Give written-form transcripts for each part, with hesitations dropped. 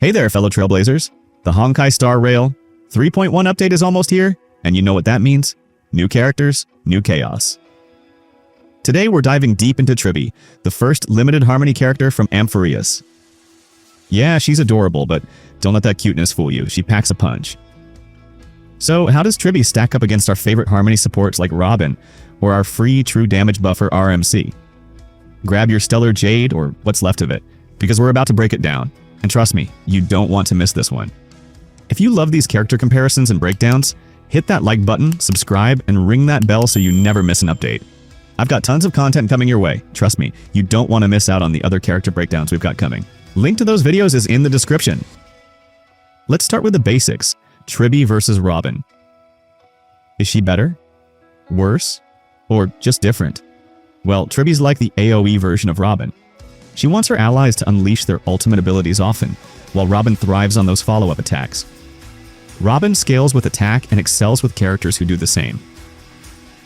Hey there, fellow Trailblazers. The Honkai Star Rail 3.1 update is almost here, and you know what that means? New characters, new chaos. Today we're diving deep into Tribbie, the first limited harmony character from Amphireus. Yeah, she's adorable, but don't let that cuteness fool you. She packs a punch. So how does Tribbie stack up against our favorite harmony supports like Robin, or our free true damage buffer RMC? Grab your Stellar Jade, or what's left of it, because we're about to break it down. And trust me, you don't want to miss this one. If you love these character comparisons and breakdowns, hit that like button, subscribe, and ring that bell so you never miss an update. I've got tons of content coming your way. Trust me, you don't want to miss out on the other character breakdowns we've got coming. Link to those videos is in the description. Let's start with the basics. Tribbie vs Robin. Is she better? Worse? Or just different? Well, Tribbie's like the AoE version of Robin. She wants her allies to unleash their ultimate abilities often, while Robin thrives on those follow-up attacks. Robin scales with attack and excels with characters who do the same.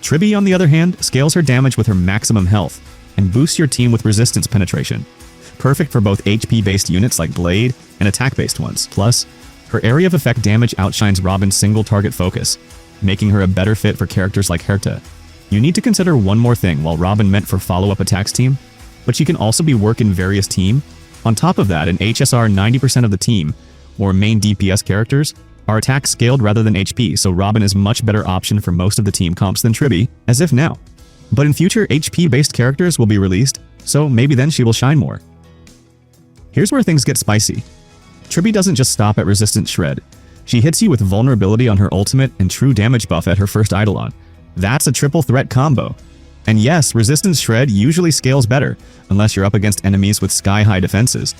Tribbie, on the other hand, scales her damage with her maximum health, and boosts your team with resistance penetration. Perfect for both HP-based units like Blade and attack-based ones. Plus, her area of effect damage outshines Robin's single-target focus, making her a better fit for characters like Herta. You need to consider one more thing. While Robin meant for follow-up attacks team, but she can also be worked in various team. On top of that, in HSR 90% of the team, or main DPS characters, are attack scaled rather than HP, so Robin is much better option for most of the team comps than Tribbie, as if now. But in future, HP-based characters will be released, so maybe then she will shine more. Here's where things get spicy. Tribbie doesn't just stop at Resistance Shred. She hits you with vulnerability on her ultimate and true damage buff at her first Eidolon. That's a triple threat combo. And yes, Resistance Shred usually scales better, unless you're up against enemies with sky-high defenses.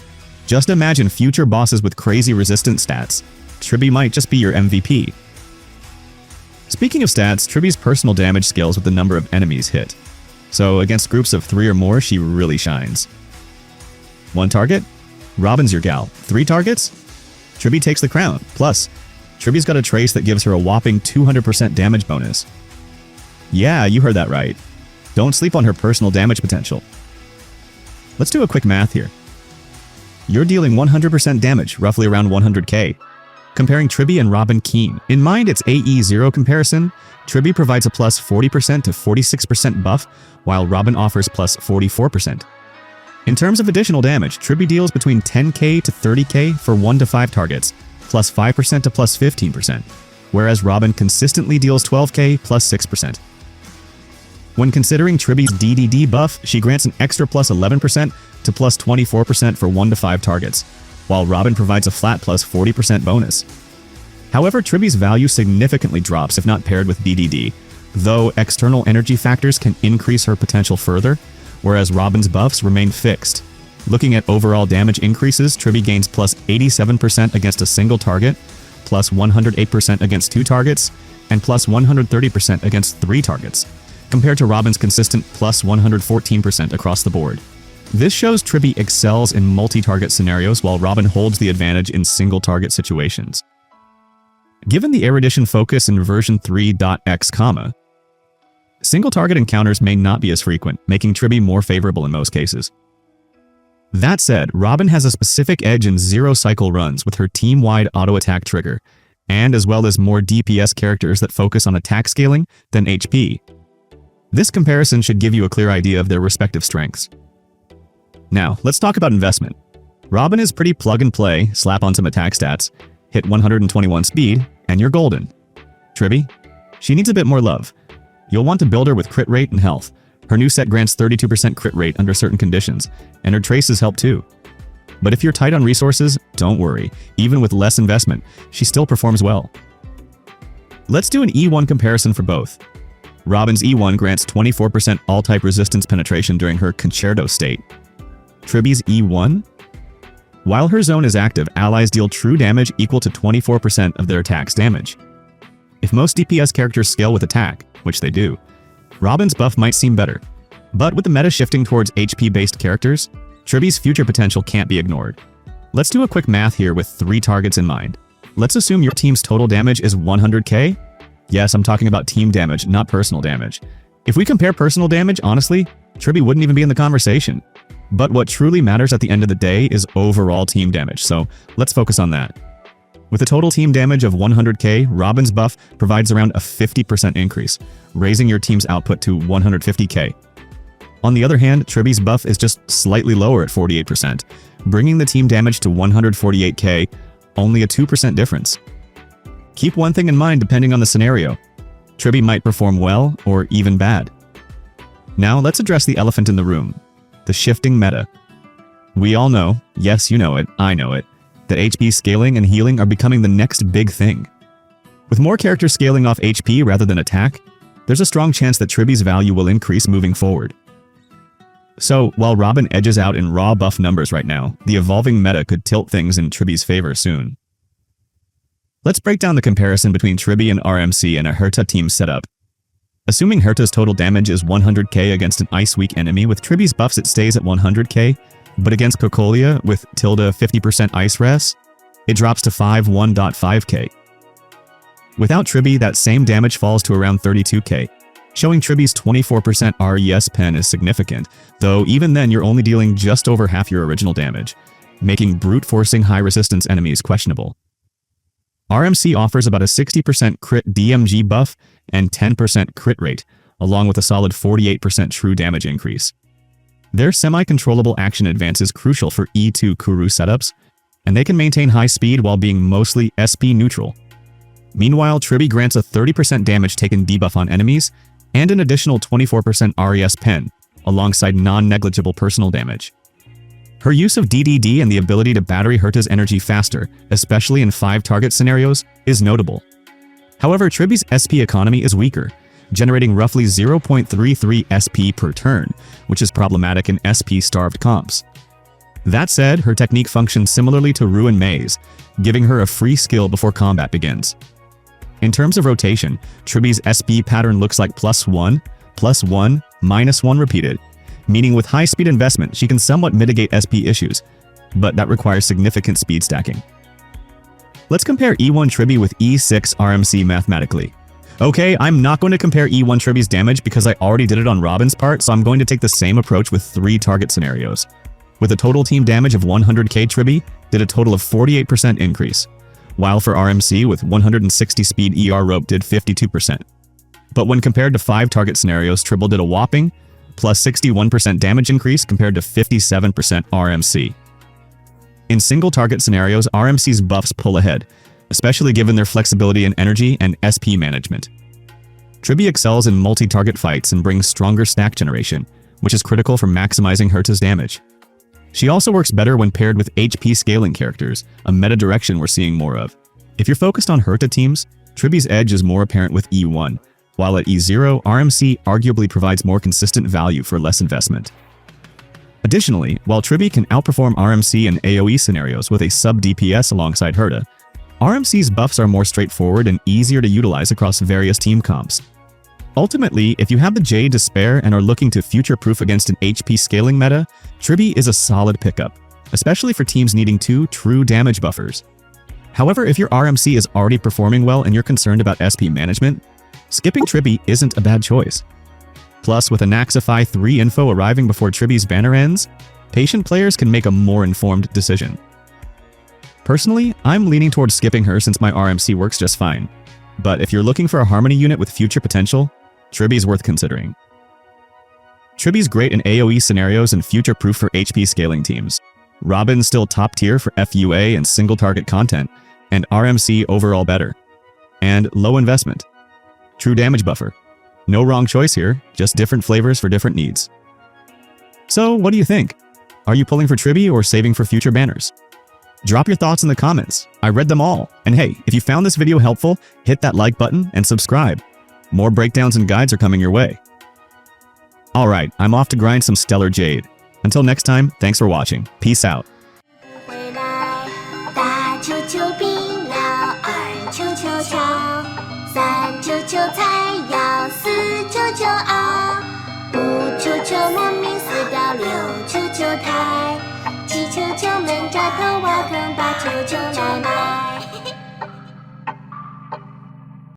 Just imagine future bosses with crazy resistance stats. Tribbie might just be your MVP. Speaking of stats, Tribbie's personal damage scales with the number of enemies hit. So against groups of 3 or more, she really shines. 1 target? Robin's your gal. 3 targets? Tribbie takes the crown. Plus, Tribbie's got a trace that gives her a whopping 200% damage bonus. Yeah, you heard that right. Don't sleep on her personal damage potential. Let's do a quick math here. You're dealing 100% damage, roughly around 100k. Comparing Tribbie and Robin Keen. In mind its AE0 comparison, Tribbie provides a plus 40% to 46% buff, while Robin offers plus 44%. In terms of additional damage, Tribbie deals between 10k to 30k for 1 to 5 targets, plus 5% to plus 15%, whereas Robin consistently deals 12k plus 6%. When considering Tribbie's DDD buff, she grants an extra plus 11% to plus 24% for 1 to 5 targets, while Robin provides a flat plus 40% bonus. However, Tribbie's value significantly drops if not paired with DDD, though external energy factors can increase her potential further, whereas Robin's buffs remain fixed. Looking at overall damage increases, Tribbie gains plus 87% against a single target, plus 108% against 2 targets, and plus 130% against 3 targets, compared to Robin's consistent plus 114% across the board. This shows Tribbie excels in multi-target scenarios while Robin holds the advantage in single-target situations. Given the erudition focus in version 3.x, single-target encounters may not be as frequent, making Tribbie more favorable in most cases. That said, Robin has a specific edge in zero-cycle runs with her team-wide auto-attack trigger, and as well as more DPS characters that focus on attack scaling than HP. This comparison should give you a clear idea of their respective strengths. Now, let's talk about investment. Robin is pretty plug-and-play, slap on some attack stats, hit 121 speed, and you're golden. Tribbie? She needs a bit more love. You'll want to build her with crit rate and health. Her new set grants 32% crit rate under certain conditions, and her traces help too. But if you're tight on resources, don't worry. Even with less investment, she still performs well. Let's do an E1 comparison for both. Robin's E1 grants 24% all-type resistance penetration during her Concerto state. Tribbie's E1? While her zone is active, allies deal true damage equal to 24% of their attack's damage. If most DPS characters scale with attack, which they do, Robin's buff might seem better. But with the meta shifting towards HP-based characters, Tribbie's future potential can't be ignored. Let's do a quick math here with 3 targets in mind. Let's assume your team's total damage is 100k. Yes, I'm talking about team damage, not personal damage. If we compare personal damage, honestly, Tribbie wouldn't even be in the conversation. But what truly matters at the end of the day is overall team damage, so let's focus on that. With a total team damage of 100k, Robin's buff provides around a 50% increase, raising your team's output to 150k. On the other hand, Tribbie's buff is just slightly lower at 48%, bringing the team damage to 148k, only a 2% difference. Keep one thing in mind depending on the scenario. Tribbie might perform well or even bad. Now let's address the elephant in the room, the shifting meta. We all know, yes you know it, I know it, that HP scaling and healing are becoming the next big thing. With more characters scaling off HP rather than attack, there's a strong chance that Tribbie's value will increase moving forward. So, while Robin edges out in raw buff numbers right now, the evolving meta could tilt things in Tribbie's favor soon. Let's break down the comparison between Tribbie and RMC in a Herta team setup. Assuming Herta's total damage is 100k against an Ice-weak enemy, with Tribbie's buffs it stays at 100k, but against Cocolia with tilde 50% Ice Res, it drops to 1.5k. Without Tribbie, that same damage falls to around 32k, showing Tribbie's 24% RES pen is significant, though even then you're only dealing just over half your original damage, making brute-forcing high-resistance enemies questionable. RMC offers about a 60% crit DMG buff and 10% crit rate, along with a solid 48% true damage increase. Their semi-controllable action advance is crucial for E2 Kuru setups, and they can maintain high speed while being mostly SP neutral. Meanwhile, Tribbie grants a 30% damage taken debuff on enemies, and an additional 24% RES pen, alongside non-negligible personal damage. Her use of DDD and the ability to battery Herta's energy faster, especially in 5-target scenarios, is notable. However, Tribbie's SP economy is weaker, generating roughly 0.33 SP per turn, which is problematic in SP-starved comps. That said, her technique functions similarly to Ruin Mei's, giving her a free skill before combat begins. In terms of rotation, Tribbie's SP pattern looks like +1, +1, -1 repeated, meaning with high-speed investment she can somewhat mitigate SP issues, but that requires significant speed stacking. Let's compare E1 Tribbie with E6 RMC mathematically. Okay, I'm not going to compare E1 Tribbie's damage because I already did it on Robin's part, so I'm going to take the same approach with 3 target scenarios. With a total team damage of 100k, Tribbie did a total of 48% increase, while for RMC with 160 speed ER rope did 52%. But when compared to 5 target scenarios, Tribbie did a whopping plus 61% damage increase compared to 57% RMC. In single target scenarios, RMC's buffs pull ahead, especially given their flexibility in energy and SP management. Tribbie excels in multi-target fights and brings stronger stack generation, which is critical for maximizing Herta's damage. She also works better when paired with HP scaling characters, a meta direction we're seeing more of. If you're focused on Herta teams, Tribbie's edge is more apparent with E1, while at E0, RMC arguably provides more consistent value for less investment. Additionally, while Tribbie can outperform RMC in AoE scenarios with a sub-DPS alongside Herta, RMC's buffs are more straightforward and easier to utilize across various team comps. Ultimately, if you have the Jade to spare and are looking to future-proof against an HP scaling meta, Tribbie is a solid pickup, especially for teams needing 2 true damage buffers. However, if your RMC is already performing well and you're concerned about SP management, skipping Tribbie isn't a bad choice. Plus, with a Naxify 3 info arriving before Tribbie's banner ends, patient players can make a more informed decision. Personally, I'm leaning towards skipping her since my RMC works just fine. But if you're looking for a Harmony unit with future potential, Tribbie's worth considering. Tribbie's great in AoE scenarios and future-proof for HP scaling teams. Robin's still top tier for FUA and single-target content, and RMC overall better. And low investment. True damage buffer. No wrong choice here, just different flavors for different needs. So, what do you think? Are you pulling for Tribbie or saving for future banners? Drop your thoughts in the comments. I read them all. And hey, if you found this video helpful, hit that like button and subscribe. More breakdowns and guides are coming your way. Alright, I'm off to grind some stellar Jade. Until next time, thanks for watching. Peace out. 回来，大球球冰了，二球球敲，三球球菜肴，四球球熬，五球球莫名死掉，六球球抬，七球球闷着头挖坑，八球球来。